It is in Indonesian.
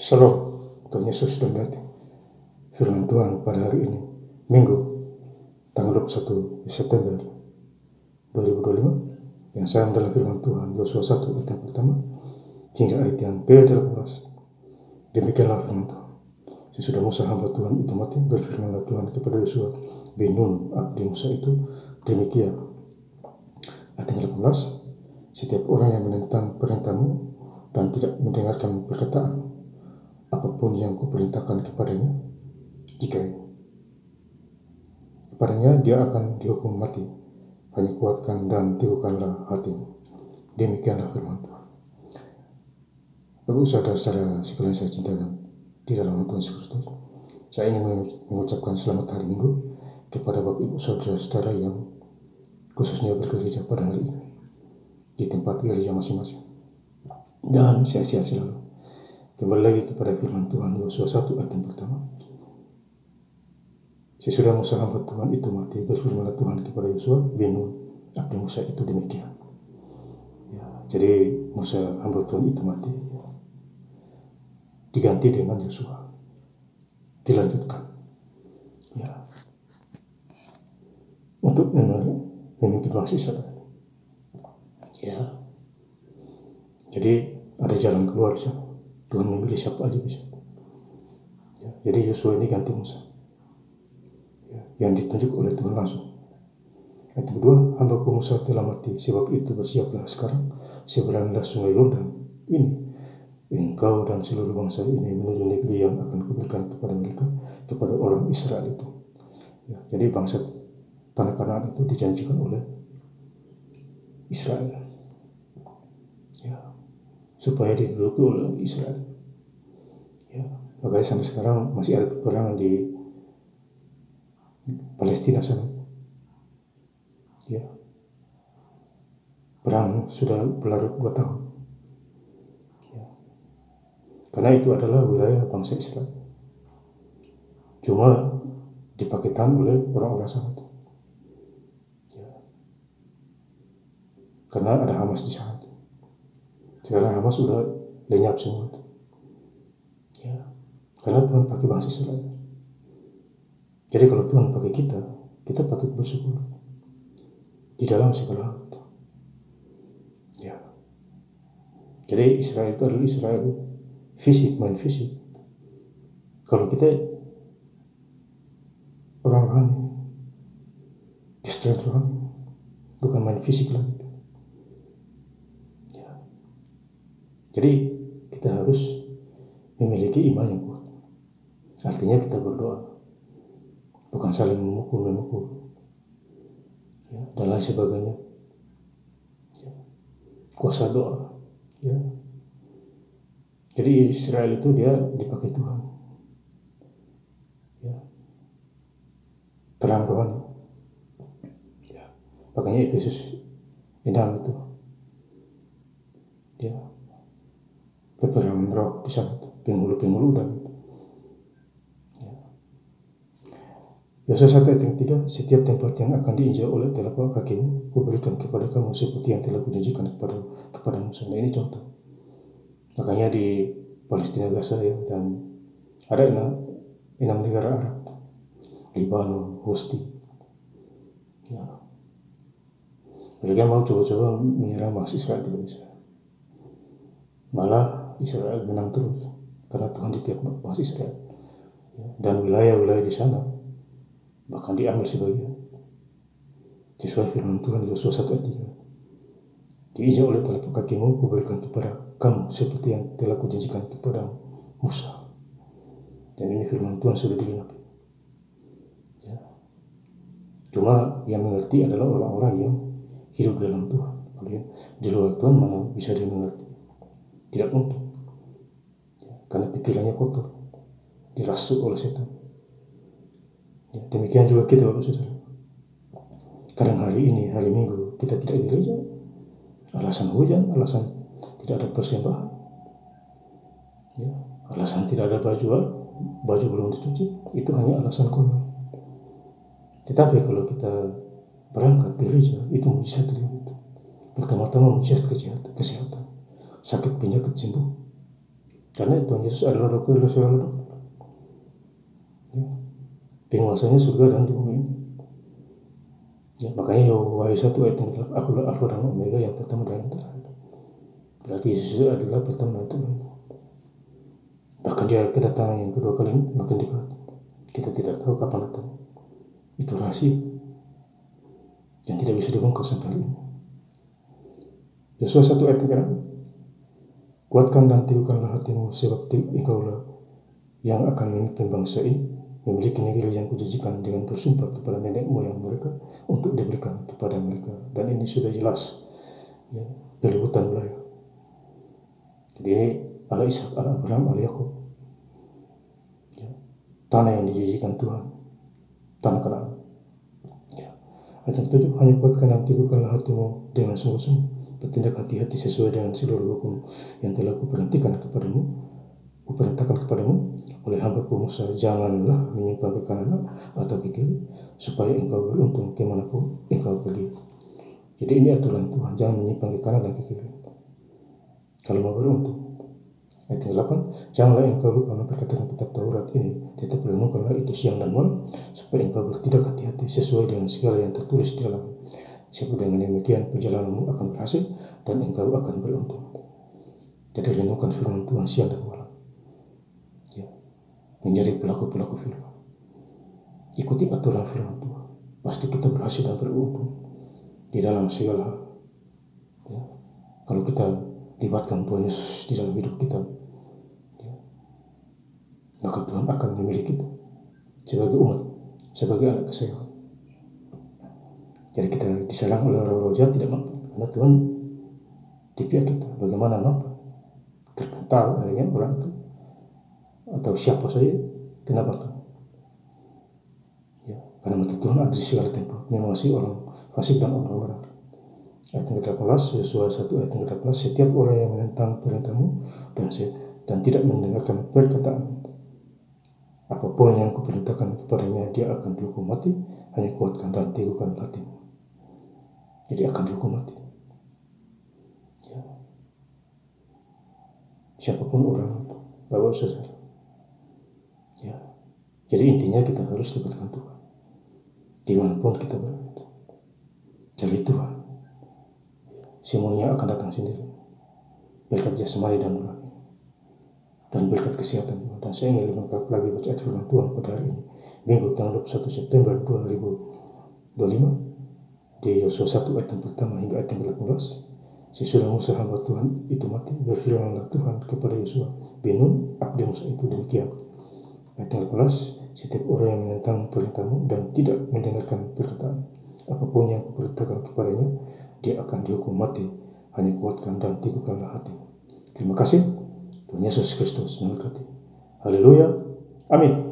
Shalom, Tuhan Yesus memberkati. Firman Tuhan pada hari ini, Minggu, tanggal 21 September 2025, yang saya dalam firman Tuhan, Yosua 1 ayat yang pertama, hingga ayat yang ke-18. Demikianlah firman Tuhan. Sesudah Musa hamba Tuhan itu mati, berfirmanlah Tuhan kepada Yosua bin Nun, abdi Musa itu, demikian. Ayat yang 18, setiap orang yang menentang perintahmu dan tidak mendengarkan perkataan apapun yang kuperintahkan kepadanya, jika kepadanya dia akan dihukum mati, hanya kuatkan dan teguhkanlah hatimu. Demikianlah firman Tuhan. Bapak saudara-saudara sekalian saya cintakan di dalam Tuhan Yesus Kristus, saya ingin mengucapkan selamat hari Minggu kepada Bapak Ibu saudara-saudara yang khususnya bergereja pada hari ini di tempat gereja masing-masing, dan sehat-sehat selalu. Kembali lagi kepada firman Tuhan, Yosua 1 ayat yang pertama. Sesudah Musa hamba Tuhan itu mati, berfirmanlah Tuhan kepada Yosua bin Nun, abdi Musa itu, demikian. Ya, jadi Musa hamba Tuhan itu mati, diganti dengan Yosua, dilanjutkan, ya, untuk memimpin bangsa Israel. Ya, jadi ada jalan keluar di sana. Tuhan memilih siapa aja bisa. Ya, jadi Yosua ini ganti Musa, ya, yang ditunjuk oleh Tuhan langsung. Ayat kedua, hambaku Musa telah mati, sebab itu bersiaplah sekarang, seberanglah sungai Yordan ini, engkau dan seluruh bangsa ini menuju negeri yang akan kuberikan kepada mereka, kepada orang Israel itu. Ya, jadi bangsa tanah Kanaan itu dijanjikan oleh Israel, ya, supaya diduduki oleh Israel. Ya, makanya sampai sekarang masih ada peperangan di Palestina sana. Ya, perang sudah berlarut 2 tahun. Ya, karena itu adalah wilayah bangsa Israel. Cuma dipakai tangan oleh orang-orang sana itu. Ya, karena ada Hamas di sana. Sekarang Hamas sudah lenyap semua itu. Ya, karena Tuhan pakai bangsa Israel. Jadi kalau Tuhan pakai kita patut bersyukur di dalam segala hal. Ya, jadi Israel itu adalah Israel fisik, main fisik. Kalau kita orang rohani, Israel rohani, bukan main fisik lagi. Ya, jadi kita harus memiliki iman yang kuat. Artinya kita berdoa, bukan saling memukul, ya, dan lain sebagainya. Ya, kuasa doa. Ya, jadi Israel itu dia dipakai Tuhan. Ya, perang rohani. Ya, makanya Efesus 6 itu, ya, peperangan roh di sana itu, penghulu dan Yosua 1 ayat yang 3, setiap tempat yang akan diinjak oleh telapak kakimu, kuberikan kepada kamu seperti yang telah kujanjikan kepada Musa. Nah, ini contoh. Makanya di Palestina, Gaza, ya, dan ada 6 negara Arab, Libanon, Houthi. Ya, mereka mau coba-coba menyerang bangsa Israel, tidak bisa. Malah Israel menang terus karena Tuhan di pihak bangsa Israel. Ya, dan wilayah-wilayah di sana bahkan diambil sebagian sesuai firman Tuhan Yosua 1 ayat 3. Diinjak oleh telapak kakimu, kuberikan kepada kamu seperti yang telah kujanjikan kepada Musa. Dan ini firman Tuhan sudah digenapi. Ya. Cuma yang mengerti adalah orang-orang yang hidup dalam Tuhan. Kalau di luar Tuhan mana bisa dia mengerti? Tidak mungkin. Ya, karena pikirannya kotor, dirasuk oleh setan. Ya, demikian juga kita, Bapak Saudara. Kadang hari ini, hari Minggu, kita tidak gereja. Alasan hujan, alasan tidak ada persembahan. Ya, alasan tidak ada baju belum dicuci, itu hanya alasan konyol. Tetapi kalau kita berangkat gereja, itu mujizat terjadi itu. Pertama-tama mujizat kesehatan, sakit penyakit sembuh. Karena Tuhan Yesus adalah dokter dari segala dokter. Ya. Penguasanya surga dan di bumi ini. Ya, makanya Wahyu 1 ayat 8, akulah Alfa dan Omega, yang pertama dan yang terakhir. Berarti Yesus adalah pertama dan terakhir. Bahkan dia kedatangan yang kedua kali ini makin dekat. Kita tidak tahu kapan datang. Itu rahasia yang tidak bisa dibongkar sampai hari ini. Yosua 1 ayat 3, kuatkan dan teguhkanlah hatimu, sebab engkaulah yang akan memimpin bangsa ini, memiliki negeri yang kujanjikan dengan bersumpah kepada nenek moyang mereka untuk diberikan kepada mereka. Dan ini sudah jelas, ya, peliputan wilayah. Jadi ini ala Ishak, ala Abraham, ala Yakub, ya, tanah yang dijanjikan Tuhan, tanah Kanaan. Ya. Ayat 7, hanya kuatkan dan teguhkanlah hatimu dengan sungguh-sungguh, bertindak hati-hati sesuai dengan seluruh hukum yang telah kuperintahkan kepadamu oleh hambaku Musa. Janganlah menyimpang ke kanan atau ke kiri, supaya engkau beruntung kemanapun engkau pergi. Jadi ini aturan Tuhan, jangan menyimpang ke kanan dan ke kiri kalau mau beruntung. Ayat 8, janganlah engkau lupa memperkatakan kitab Taurat ini, tetap renungkanlah itu siang dan malam, supaya engkau bertindak hati-hati sesuai dengan segala yang tertulis di dalamnya. Sebab dengan demikian perjalananmu akan berhasil dan engkau akan beruntung. Jadi renungkan firman Tuhan siang dan malam. Ya, menjadi pelaku-pelaku firman. Ikuti aturan firman Tuhan. Pasti kita berhasil dan beruntung di dalam segala hal. Ya, kalau kita libatkan Tuhan Yesus di dalam hidup kita, ya, maka Tuhan akan memilih kita sebagai umat, sebagai anak kesayangan. Jadi kita diserang oleh roh-roh jahat tidak mampu, karena Tuhan di pihak kita. Bagaimana mampu? Terpental akhirnya orang itu atau siapa saja kenapa Tuhan? Ya, karena mata Tuhan ada di segala tempat, mengasihi orang fasik dan orang benar. Ayat 18, Yosua 1 ayat 18, setiap orang yang menentang perintahmu dan tidak mendengarkan perkataan apapun yang kuperintahkan kepadanya, dia akan dihukum mati. Hanya kuatkan dan teguhkan hatimu. Jadi akan dihukum mati. Ya. Siapapun orang itu, Bapak Saudara. Ya. Jadi intinya kita harus libatkan Tuhan dimanapun kita berada. Cari Tuhan. Semuanya akan datang sendiri. Berkat jasmani dan rohani. Dan berkat kesehatan Tuhan. Dan saya ingin lebih lengkap lagi baca firman Tuhan pada hari ini. Minggu tanggal 21 September 2025. Di Yosua 1 ayat yang pertama hingga ayat yang ke-18. Sesudah Musa hamba Tuhan itu mati, berfirmanlah Tuhan kepada Yosua bin Nun, abdi Musa itu demikian. Ayat yang ke-18, setiap orang yang menentang perintahmu dan tidak mendengarkan perkataan apapun yang kuperintahkan kepadanya, dia akan dihukum mati. Hanya kuatkan dan teguhkanlah hatimu. Terima kasih. Tuhan Yesus Kristus memberkati. Haleluya. Amin.